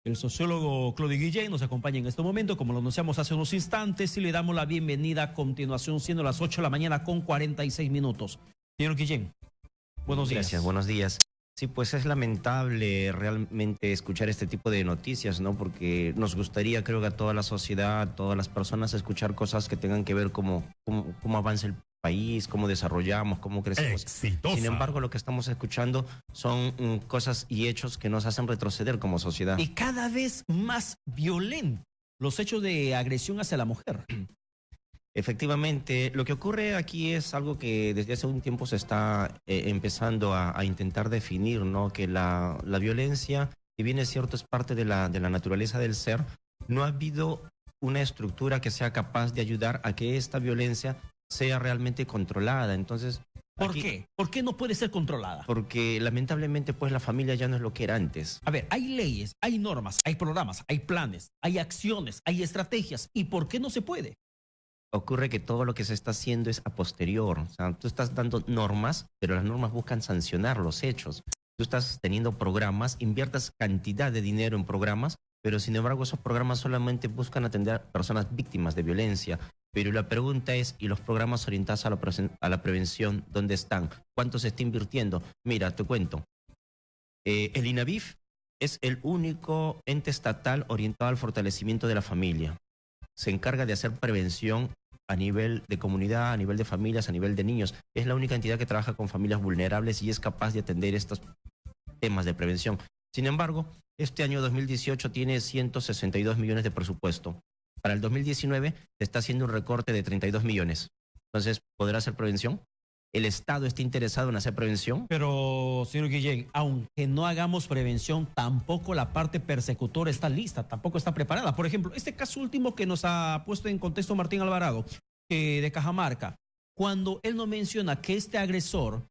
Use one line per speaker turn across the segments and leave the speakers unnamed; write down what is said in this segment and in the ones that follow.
El sociólogo Claudio Guillén nos acompaña en este momento, como lo anunciamos hace unos instantes, y le damos la bienvenida a continuación, siendo las 8 de la mañana con 46 minutos. Señor Guillén, buenos días.
Gracias, buenos días. Sí, pues es lamentable realmente escuchar este tipo de noticias, ¿no? Porque nos gustaría, creo que a toda la sociedad, a todas las personas, escuchar cosas que tengan que ver cómo avanza el país, cómo desarrollamos, cómo crecemos.
Exitosa.
Sin embargo, lo que estamos escuchando son cosas y hechos que nos hacen retroceder como sociedad.
Y cada vez más violentos los hechos de agresión hacia la mujer.
Efectivamente, lo que ocurre aquí es algo que desde hace un tiempo se está empezando a intentar definir, ¿no? Que la violencia, si bien es cierto, es parte de la naturaleza del ser, no ha habido una estructura que sea capaz de ayudar a que esta violencia sea realmente controlada. Entonces,
¿por qué? ¿Por qué no puede ser controlada?
Porque lamentablemente pues la familia ya no es lo que era antes.
A ver, hay leyes, hay normas, hay programas, hay planes, hay acciones, hay estrategias. ¿Y por qué no se puede?
Ocurre que todo lo que se está haciendo es a posterior. O sea, tú estás dando normas, pero las normas buscan sancionar los hechos. Tú estás teniendo programas, inviertas cantidad de dinero en programas, pero sin embargo esos programas solamente buscan atender a personas víctimas de violencia. Pero la pregunta es, ¿y los programas orientados a la prevención, dónde están? ¿Cuánto se está invirtiendo? Mira, te cuento. El INAVIF es el único ente estatal orientado al fortalecimiento de la familia. Se encarga de hacer prevención a nivel de comunidad, a nivel de familias, a nivel de niños. Es la única entidad que trabaja con familias vulnerables y es capaz de atender estos temas de prevención. Sin embargo, este año 2018 tiene 162 millones de presupuesto. Para el 2019 se está haciendo un recorte de 32 millones. Entonces, ¿podrá hacer prevención? ¿El Estado está interesado en hacer prevención?
Pero, señor Guillén, aunque no hagamos prevención, tampoco la parte persecutora está lista, tampoco está preparada. Por ejemplo, este caso último que nos ha puesto en contexto Martín Alvarado, de Cajamarca, cuando él nos menciona que este agresor,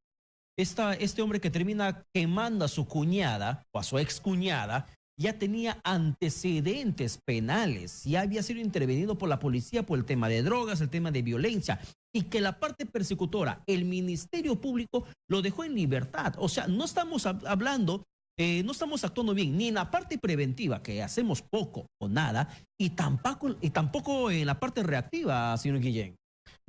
este hombre que termina quemando a su cuñada o a su excuñada, ya tenía antecedentes penales, ya había sido intervenido por la policía por el tema de drogas, el tema de violencia, y que la parte persecutora, el Ministerio Público, lo dejó en libertad. O sea, no estamos hablando, no estamos actuando bien, ni en la parte preventiva, que hacemos poco o nada, y tampoco en la parte reactiva, señor Guillén.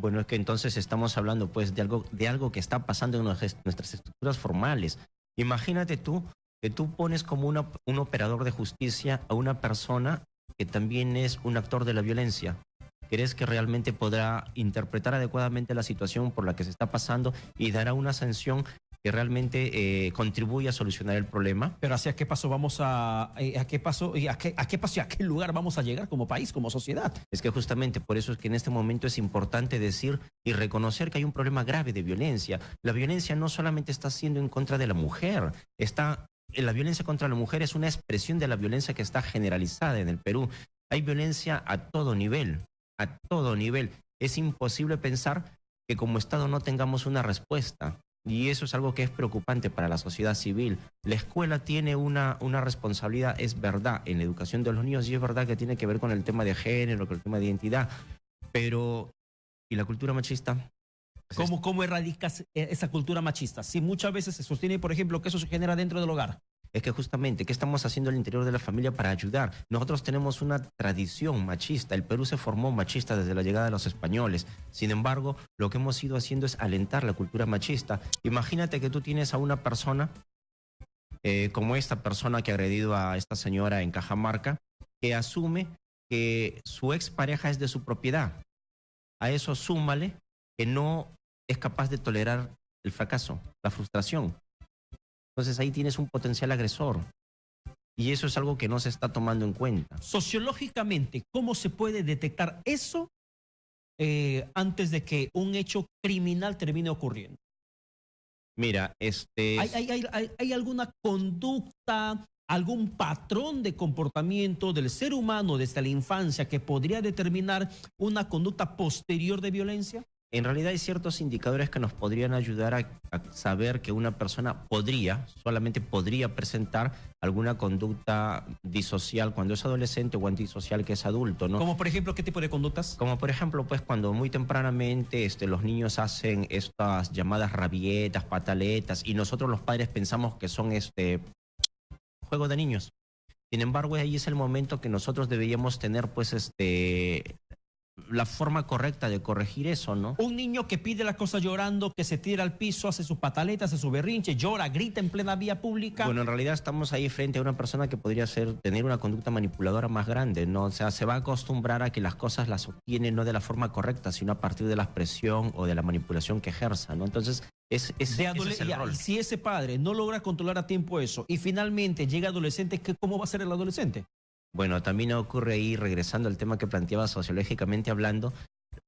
Bueno, es que entonces estamos hablando pues de algo que está pasando en nuestras estructuras formales. Imagínate tú que tú pones como un operador de justicia a una persona que también es un actor de la violencia. ¿Crees que realmente podrá interpretar adecuadamente la situación por la que se está pasando y dará una sanción que realmente contribuya a solucionar el problema?
Pero ¿hacia qué paso vamos a qué paso y a qué lugar vamos a llegar como país, como sociedad?
Es que justamente por eso es que en este momento es importante decir y reconocer que hay un problema grave de violencia. La violencia no solamente está siendo en contra de la mujer, la violencia contra la mujer es una expresión de la violencia que está generalizada en el Perú. Hay violencia a todo nivel, a todo nivel. Es imposible pensar que como Estado no tengamos una respuesta. Y eso es algo que es preocupante para la sociedad civil. La escuela tiene una responsabilidad, es verdad, en la educación de los niños, y es verdad que tiene que ver con el tema de género, con el tema de identidad. Pero, ¿y la cultura machista?
¿Cómo erradicas esa cultura machista? Si muchas veces se sostiene, por ejemplo, que eso se genera dentro del hogar.
Es que justamente, ¿qué estamos haciendo al interior de la familia para ayudar? Nosotros tenemos una tradición machista. El Perú se formó machista desde la llegada de los españoles. Sin embargo, lo que hemos ido haciendo es alentar la cultura machista. Imagínate que tú tienes a una persona, como esta persona que ha agredido a esta señora en Cajamarca, que asume que su expareja es de su propiedad. A eso súmale que no es capaz de tolerar el fracaso, la frustración. Entonces ahí tienes un potencial agresor. Y eso es algo que no se está tomando en cuenta.
Sociológicamente, ¿cómo se puede detectar eso antes de que un hecho criminal termine ocurriendo?
Mira,
¿Hay alguna conducta, algún patrón de comportamiento del ser humano desde la infancia que podría determinar una conducta posterior de violencia?
En realidad hay ciertos indicadores que nos podrían ayudar a saber que una persona solamente podría presentar alguna conducta disocial cuando es adolescente o antisocial que es adulto, ¿no?
Como por ejemplo, ¿qué tipo de conductas?
Como por ejemplo, pues cuando muy tempranamente los niños hacen estas llamadas rabietas, pataletas, y nosotros los padres pensamos que son juego de niños. Sin embargo, ahí es el momento que nosotros deberíamos tener, pues, la forma correcta de corregir eso, ¿no?
Un niño que pide las cosas llorando, que se tira al piso, hace sus pataletas, hace su berrinche, llora, grita en plena vía pública.
Bueno, en realidad estamos ahí frente a una persona que podría tener una conducta manipuladora más grande, ¿no? O sea, se va a acostumbrar a que las cosas las obtiene no de la forma correcta, sino a partir de la expresión o de la manipulación que ejerza, ¿no? Entonces, ese es el rol.
Y si ese padre no logra controlar a tiempo eso y finalmente llega adolescente, ¿cómo va a ser el adolescente?
Bueno, también ocurre ahí, regresando al tema que planteaba sociológicamente hablando,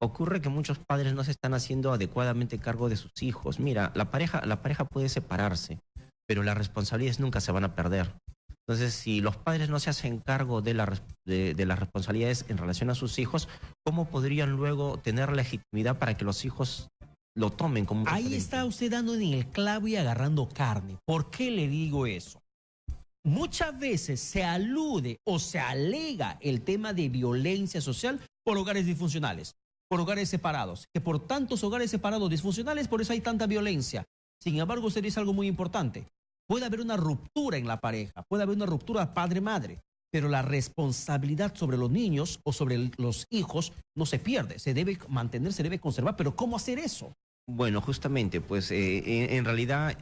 ocurre que muchos padres no se están haciendo adecuadamente cargo de sus hijos. Mira, la pareja puede separarse, pero las responsabilidades nunca se van a perder. Entonces, si los padres no se hacen cargo de las responsabilidades en relación a sus hijos, ¿cómo podrían luego tener legitimidad para que los hijos lo tomen como un
Ahí
referente?
está usted dando en el clavo y agarrando carne. ¿Por qué le digo eso? Muchas veces se alude o se alega el tema de violencia social por hogares disfuncionales, por hogares separados, que por tantos hogares separados disfuncionales, por eso hay tanta violencia. Sin embargo, usted dice algo muy importante. Puede haber una ruptura en la pareja, puede haber una ruptura padre-madre, pero la responsabilidad sobre los niños o sobre los hijos no se pierde, se debe mantener, se debe conservar. Pero ¿cómo hacer eso?
Bueno, justamente, pues en realidad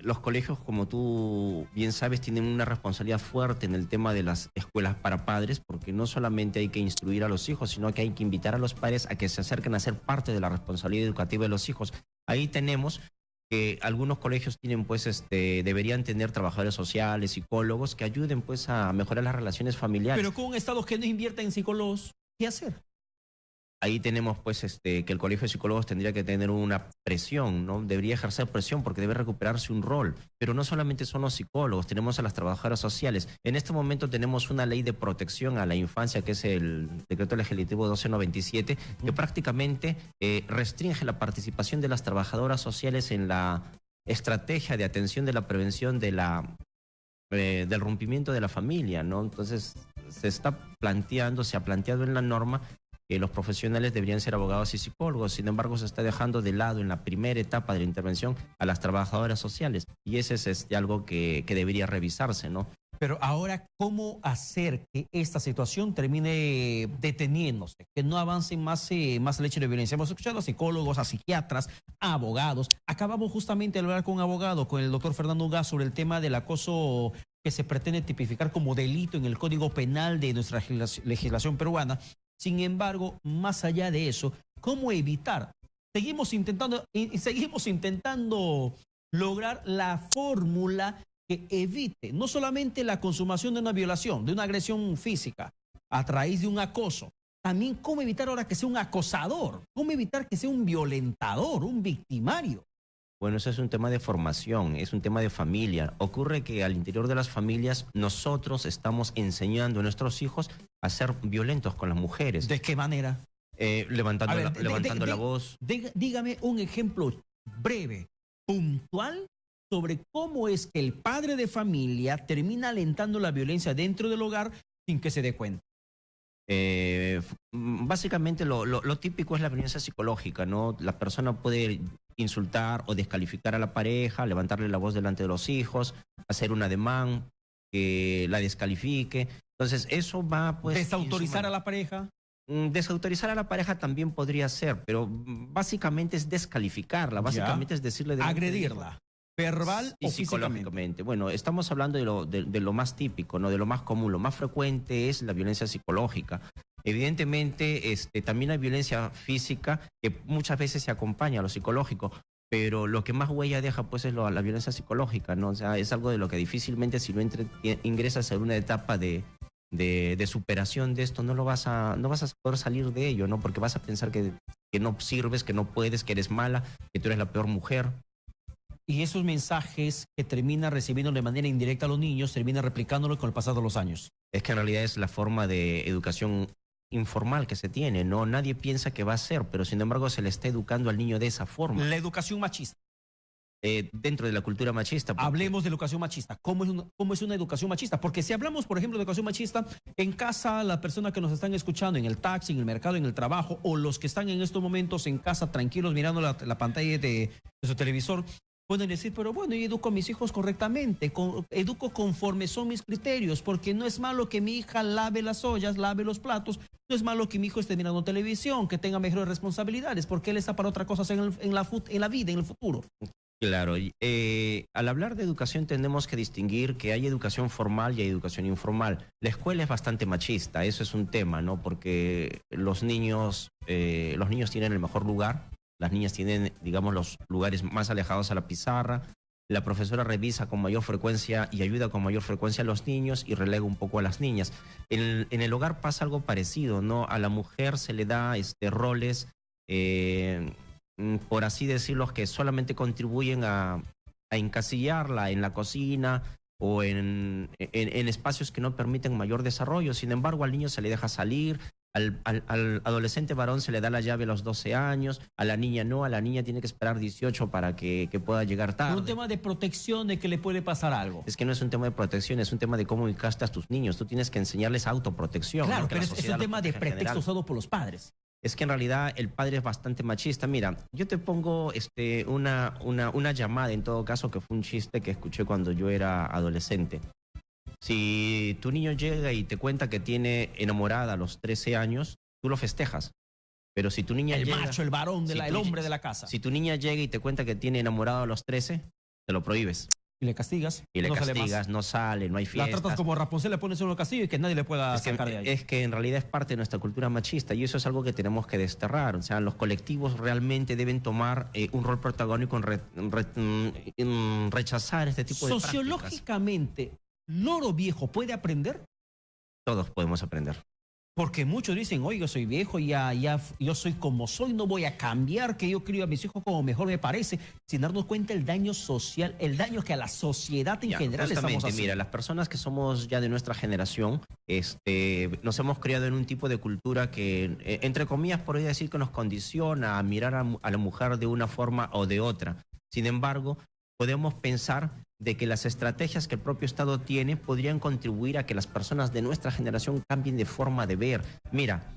los colegios, como tú bien sabes, tienen una responsabilidad fuerte en el tema de las escuelas para padres, porque no solamente hay que instruir a los hijos, sino que hay que invitar a los padres a que se acerquen a ser parte de la responsabilidad educativa de los hijos. Ahí tenemos que algunos colegios tienen, pues, deberían tener trabajadores sociales, psicólogos, que ayuden, pues, a mejorar las relaciones familiares.
Pero con un Estado que no invierta en psicólogos, ¿qué hacer?
Ahí tenemos, pues, que el Colegio de Psicólogos tendría que tener una presión, ¿no? Debería ejercer presión porque debe recuperarse un rol. Pero no solamente son los psicólogos, tenemos a las trabajadoras sociales. En este momento tenemos una ley de protección a la infancia, que es el Decreto Legislativo 1297, que prácticamente restringe la participación de las trabajadoras sociales en la estrategia de atención de la prevención del rompimiento de la familia, ¿no? Entonces, se ha planteado en la norma que los profesionales deberían ser abogados y psicólogos. Sin embargo, se está dejando de lado en la primera etapa de la intervención a las trabajadoras sociales. Y ese es algo que debería revisarse, ¿no?
Pero ahora, ¿cómo hacer que esta situación termine deteniéndose? Que no avance más el hecho de violencia. Hemos escuchado a psicólogos, a psiquiatras, a abogados. Acabamos justamente de hablar con un abogado, con el doctor Fernando Gas, sobre el tema del acoso que se pretende tipificar como delito en el Código Penal de nuestra legislación peruana. Sin embargo, más allá de eso, ¿cómo evitar? Seguimos intentando lograr la fórmula que evite no solamente la consumación de una violación, de una agresión física, a raíz de un acoso. También cómo evitar ahora que sea un acosador, cómo evitar que sea un violentador, un victimario.
Bueno, eso es un tema de formación, es un tema de familia. Ocurre que al interior de las familias nosotros estamos enseñando a nuestros hijos a ser violentos con las mujeres.
¿De qué manera?
Levantando la voz.
Dígame un ejemplo breve, puntual, sobre cómo es que el padre de familia termina alentando la violencia dentro del hogar sin que se dé cuenta.
Básicamente lo típico es la violencia psicológica, ¿no? La persona puede insultar o descalificar a la pareja, levantarle la voz delante de los hijos, hacer un ademán que la descalifique. Entonces eso va, pues...
¿Desautorizar a la pareja?
Desautorizar a la pareja también podría ser, pero básicamente es descalificarla, básicamente es decirle...
Agredirla. ¿Verbal o
psicológicamente? Bueno, estamos hablando de lo más típico, ¿no? De lo más común. Lo más frecuente es la violencia psicológica. Evidentemente, también hay violencia física que muchas veces se acompaña a lo psicológico, pero lo que más huella deja, pues, es la violencia psicológica, ¿no? O sea, es algo de lo que difícilmente, si no ingresas en una etapa de superación de esto, no vas a poder salir de ello, ¿no? Porque vas a pensar que no sirves, que no puedes, que eres mala, que tú eres la peor mujer.
Y esos mensajes que termina recibiendo de manera indirecta a los niños, termina replicándolo con el pasado de los años.
Es que en realidad es la forma de educación informal que se tiene, ¿no? Nadie piensa que va a ser, pero sin embargo se le está educando al niño de esa forma.
La educación machista.
Dentro de la cultura machista.
Hablemos de educación machista. ¿Cómo es una educación machista? Porque si hablamos, por ejemplo, de educación machista, en casa, las personas que nos están escuchando, en el taxi, en el mercado, en el trabajo, o los que están en estos momentos en casa tranquilos mirando la pantalla de su televisor, Pueden decir, pero bueno, yo educo a mis hijos correctamente, educo conforme son mis criterios, porque no es malo que mi hija lave las ollas, lave los platos, no es malo que mi hijo esté mirando televisión, que tenga mejores responsabilidades, porque él está para otra cosa en la vida, en el futuro.
Claro, al hablar de educación tenemos que distinguir que hay educación formal y hay educación informal. La escuela es bastante machista, eso es un tema, ¿no? Porque los niños tienen el mejor lugar, las niñas tienen, digamos, los lugares más alejados a la pizarra. La profesora revisa con mayor frecuencia y ayuda con mayor frecuencia a los niños y relega un poco a las niñas. En el hogar pasa algo parecido, ¿no? A la mujer se le da roles, por así decirlo, que solamente contribuyen a encasillarla en la cocina o en espacios que no permiten mayor desarrollo. Sin embargo, al niño se le deja salir. Al adolescente varón se le da la llave a los 12 años, a la niña no, a la niña tiene que esperar 18 para que pueda llegar tarde.
Un tema de protección, de que le puede pasar algo.
Es que no es un tema de protección, es un tema de cómo educaste a tus niños. Tú tienes que enseñarles autoprotección.
Claro,
¿no?
pero es un tema de pretexto usado por los padres.
Es que en realidad el padre es bastante machista. Mira, yo te pongo una llamada, en todo caso, que fue un chiste que escuché cuando yo era adolescente. Si tu niño llega y te cuenta que tiene enamorada a los 13 años, tú lo festejas. Pero si tu niña llega...
El macho, el varón, el hombre de la casa.
Si tu niña llega y te cuenta que tiene enamorado a los 13, te lo prohíbes.
Y le castigas.
Y le castigas, no sale, no hay fiestas.
La tratas como Rapunzel, le pones en un castillo y que nadie le pueda sacar de ahí.
Es que en realidad es parte de nuestra cultura machista y eso es algo que tenemos que desterrar. O sea, los colectivos realmente deben tomar un rol protagónico en rechazar este tipo de prácticas.
Sociológicamente, ¿loro viejo puede aprender?
Todos podemos aprender.
Porque muchos dicen, oiga, soy viejo, yo soy como soy, no voy a cambiar, que yo crío a mis hijos como mejor me parece, sin darnos cuenta el daño social, el daño que a la sociedad en general estamos haciendo.
Mira, las personas que somos ya de nuestra generación, nos hemos criado en un tipo de cultura que, entre comillas, podría decir que nos condiciona a mirar a la mujer de una forma o de otra. Sin embargo, podemos pensar de que las estrategias que el propio Estado tiene podrían contribuir a que las personas de nuestra generación cambien de forma de ver. Mira,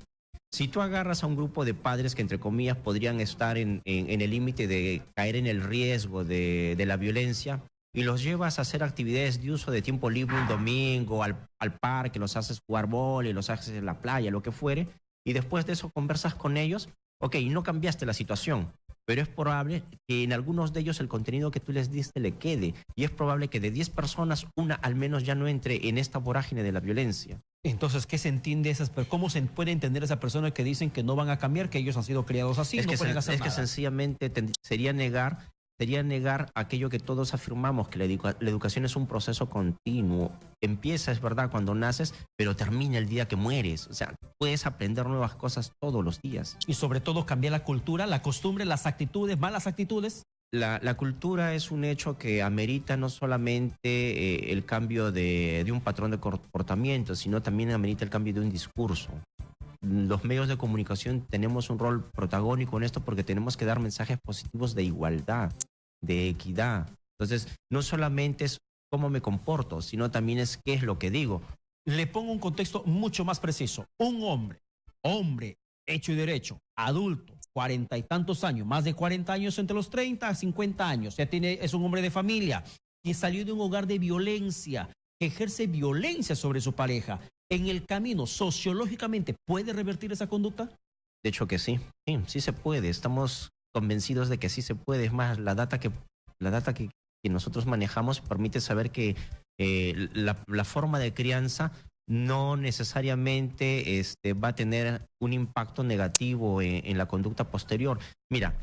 si tú agarras a un grupo de padres que, entre comillas, podrían estar en el límite de caer en el riesgo de la violencia y los llevas a hacer actividades de uso de tiempo libre un domingo, al parque, los haces jugar vóley, los haces en la playa, lo que fuere, y después de eso conversas con ellos, ok, no cambiaste la situación, pero es probable que en algunos de ellos el contenido que tú les diste le quede. Y es probable que de 10 personas, una al menos ya no entre en esta vorágine de la violencia.
Entonces, ¿qué se entiende cómo se puede entender esa persona que dicen que no van a cambiar, que ellos han sido criados así, no pueden hacer nada?
Es que sencillamente sería negar aquello que todos afirmamos, que la educación es un proceso continuo. Empieza, es verdad, cuando naces, pero termina el día que mueres. O sea, puedes aprender nuevas cosas todos los días.
Y sobre todo cambiar la cultura, la costumbre, las actitudes, malas actitudes.
La cultura es un hecho que amerita no solamente el cambio de un patrón de comportamiento, sino también amerita el cambio de un discurso. Los medios de comunicación tenemos un rol protagónico en esto porque tenemos que dar mensajes positivos de igualdad, de equidad. Entonces, no solamente es cómo me comporto, sino también es qué es lo que digo.
Le pongo un contexto mucho más preciso. Un hombre, hecho y derecho, adulto, 40 y tantos años, más de 40 años, entre los 30 a 50 años, es un hombre de familia, que salió de un hogar de violencia, que ejerce violencia sobre su pareja. ¿En el camino sociológicamente puede revertir esa conducta?
De hecho que sí, sí se puede. Estamos convencidos de que sí se puede. Es más, la data que nosotros manejamos permite saber que la forma de crianza no necesariamente va a tener un impacto negativo en la conducta posterior. Mira,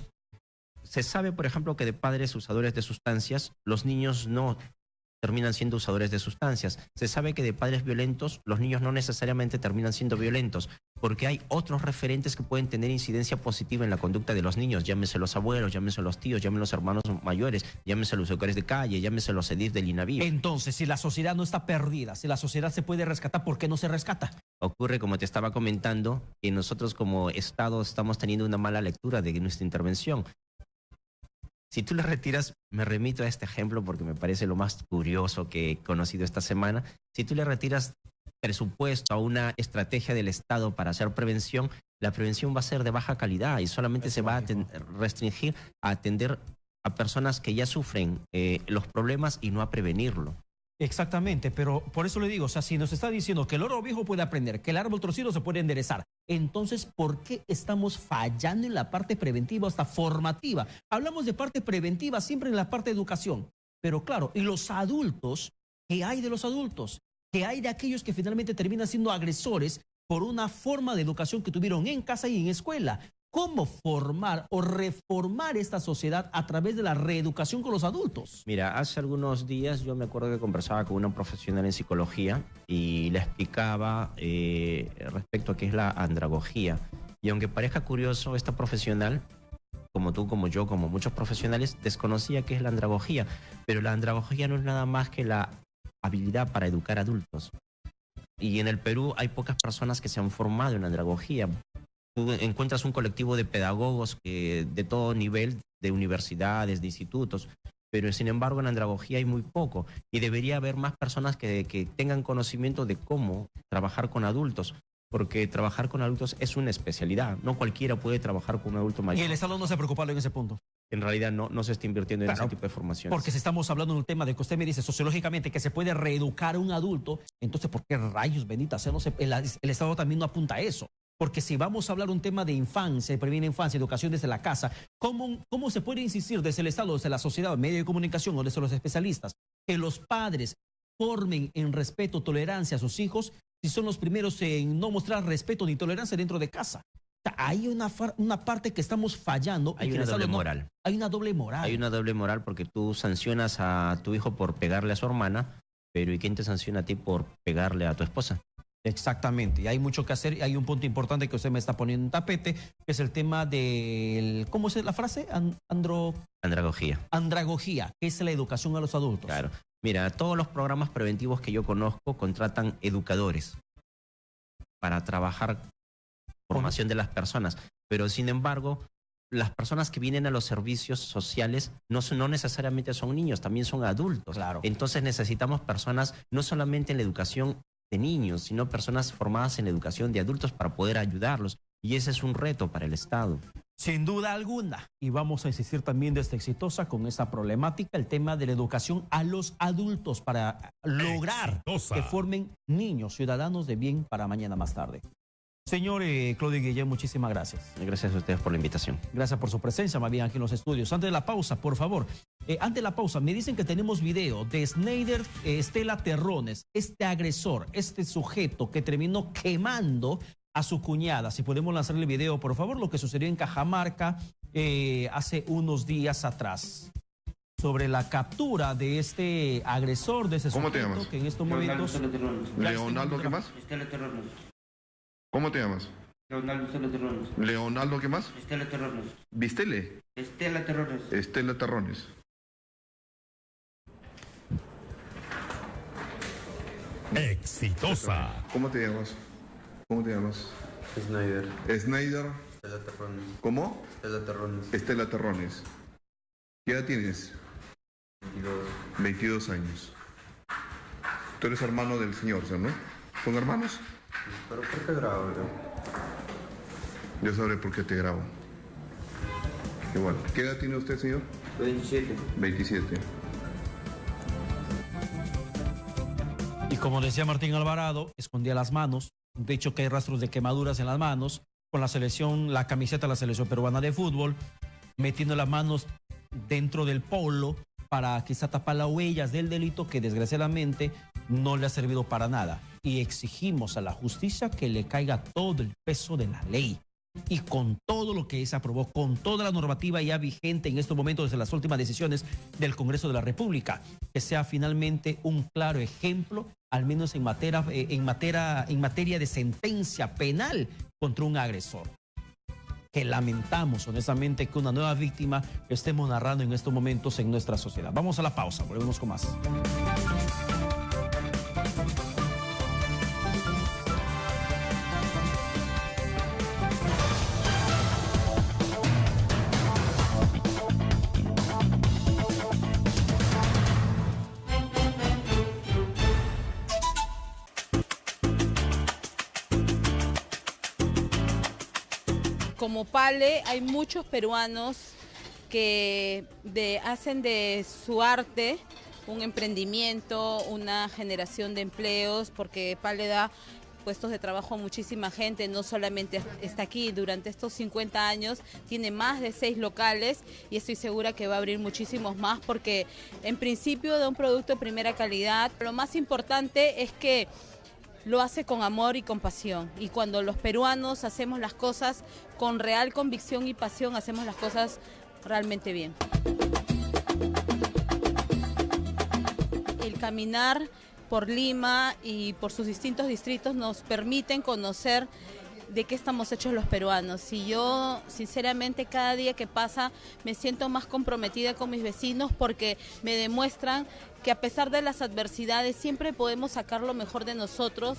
se sabe, por ejemplo, que de padres usadores de sustancias, los niños no terminan siendo usadores de sustancias. Se sabe que de padres violentos, los niños no necesariamente terminan siendo violentos, porque hay otros referentes que pueden tener incidencia positiva en la conducta de los niños, llámese los abuelos, llámese los tíos, llámese los hermanos mayores, llámese los educadores de calle, llámese los edil del INAVIF.
Entonces, si la sociedad no está perdida, si la sociedad se puede rescatar, ¿por qué no se rescata?
Ocurre, como te estaba comentando, que nosotros como Estado estamos teniendo una mala lectura de nuestra intervención. Si tú le retiras, me remito a este ejemplo porque me parece lo más curioso que he conocido esta semana, si tú le retiras presupuesto a una estrategia del Estado para hacer prevención, la prevención va a ser de baja calidad y solamente se va a restringir a atender a personas que ya sufren los problemas y no a prevenirlo.
Exactamente, pero por eso le digo, o sea, si nos está diciendo que el oro viejo puede aprender, que el árbol torcido se puede enderezar, entonces, ¿por qué estamos fallando en la parte preventiva hasta formativa? Hablamos de parte preventiva siempre en la parte de educación, pero claro, ¿y los adultos? ¿Qué hay de los adultos? ¿Qué hay de aquellos que finalmente terminan siendo agresores por una forma de educación que tuvieron en casa y en escuela? ¿Cómo formar o reformar esta sociedad a través de la reeducación con los adultos?
Mira, hace algunos días yo me acuerdo que conversaba con una profesional en psicología y le explicaba respecto a qué es la andragogía. Y aunque parezca curioso, esta profesional, como tú, como yo, como muchos profesionales, desconocía qué es la andragogía. Pero la andragogía no es nada más que la habilidad para educar adultos. Y en el Perú hay pocas personas que se han formado en andragogía. Tú encuentras un colectivo de pedagogos de todo nivel, de universidades, de institutos, pero sin embargo en andragogía hay muy poco y debería haber más personas que tengan conocimiento de cómo trabajar con adultos, porque trabajar con adultos es una especialidad, no cualquiera puede trabajar con un adulto mayor.
Y el Estado no se preocupa en ese punto.
En realidad no se está invirtiendo en ese tipo de formación.
Porque si estamos hablando de un tema de que usted me dice sociológicamente que se puede reeducar a un adulto, entonces ¿por qué rayos benditas? O sea, no sé, el Estado también no apunta a eso. Porque si vamos a hablar un tema de infancia, de primera infancia, educación desde la casa, ¿cómo se puede insistir desde el Estado, desde la sociedad, medio de comunicación o desde los especialistas, que los padres formen en respeto, tolerancia a sus hijos, si son los primeros en no mostrar respeto ni tolerancia dentro de casa? O sea, hay una parte que estamos fallando.
Hay una doble moral.
Hay una doble moral.
Hay una doble moral porque tú sancionas a tu hijo por pegarle a su hermana, pero ¿y quién te sanciona a ti por pegarle a tu esposa?
Exactamente, y hay mucho que hacer. Y hay un punto importante que usted me está poniendo en tapete, que es el tema del, ¿cómo es la frase?
Andragogía.
Andragogía, que es la educación a los adultos.
Claro. Mira, todos los programas preventivos que yo conozco contratan educadores para trabajar formación de las personas, pero sin embargo, las personas que vienen a los servicios sociales no necesariamente son niños, también son adultos.
Claro.
Entonces necesitamos personas no solamente en la educación de niños, sino personas formadas en la educación de adultos para poder ayudarlos. Y ese es un reto para el Estado.
Sin duda alguna. Y vamos a insistir también desde Exitosa con esa problemática, el tema de la educación a los adultos para lograr que formen niños, ciudadanos de bien para mañana más tarde. Señor Claudio Guillén, muchísimas gracias.
Gracias a ustedes por la invitación.
Gracias por su presencia, más bien aquí en los estudios. Antes de la pausa, por favor, antes de la pausa, me dicen que tenemos video de Snyder Estela Terrones, este agresor, este sujeto que terminó quemando a su cuñada. Si podemos lanzarle el video, por favor, lo que sucedió en Cajamarca hace unos días atrás. Sobre la captura de este agresor, de ese sujeto.
¿Cómo te llamas?
Que en estos momentos...
Leonardo, ¿qué más?
Estela Terrones.
¿Cómo te llamas?
Leonardo Estela Terrones.
Leonardo, ¿qué más?
Estela Terrones.
Vistele.
Estela Terrones.
Estela Terrones.
Exitosa.
¿Cómo te llamas? ¿Cómo te llamas?
Snyder.
Snyder.
Estela Terrones.
¿Cómo?
Estela Terrones.
Estela Terrones. ¿Qué edad tienes? 22 años. Tú eres hermano del señor, ¿no? ¿Son hermanos?
¿Pero por qué grabo, bro?
Yo sabré por qué te grabo. Igual. ¿Qué edad tiene usted, señor?
27.
27.
Y como decía Martín Alvarado, escondía las manos. De hecho, que hay rastros de quemaduras en las manos. Con la selección, la camiseta de la selección peruana de fútbol, metiendo las manos dentro del polo para quizá tapar las huellas del delito que desgraciadamente no le ha servido para nada. Y exigimos a la justicia que le caiga todo el peso de la ley. Y con todo lo que se aprobó, con toda la normativa ya vigente en estos momentos desde las últimas decisiones del Congreso de la República, que sea finalmente un claro ejemplo, al menos en materia de sentencia penal contra un agresor. Que lamentamos honestamente que una nueva víctima estemos narrando en estos momentos en nuestra sociedad. Vamos a la pausa, volvemos con más.
Como Pale, hay muchos peruanos
que hacen de su arte un emprendimiento, una generación de empleos, porque PAL le da puestos de trabajo a muchísima gente, no solamente está aquí, durante estos 50 años tiene más de 6 locales y estoy segura que va a abrir muchísimos más porque en principio da un producto de primera calidad. Lo más importante es que lo hace con amor y con pasión, y cuando los peruanos hacemos las cosas con real convicción y pasión, hacemos las cosas realmente bien. El caminar por Lima y por sus distintos distritos nos permiten conocer de qué estamos hechos los peruanos. Y yo, sinceramente, cada día que pasa me siento más comprometida con mis vecinos porque me demuestran que a pesar de las adversidades siempre podemos sacar lo mejor de nosotros.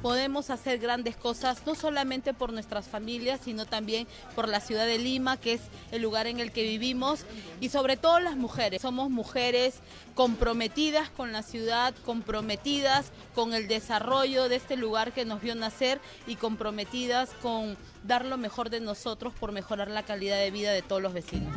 Podemos hacer grandes cosas, no solamente por nuestras familias, sino también por la ciudad de Lima, que es el lugar en el que vivimos, y sobre todo las mujeres. Somos mujeres comprometidas con la ciudad, comprometidas con el desarrollo de este lugar que nos vio nacer y comprometidas con dar lo mejor de nosotros por mejorar la calidad de vida de todos los vecinos.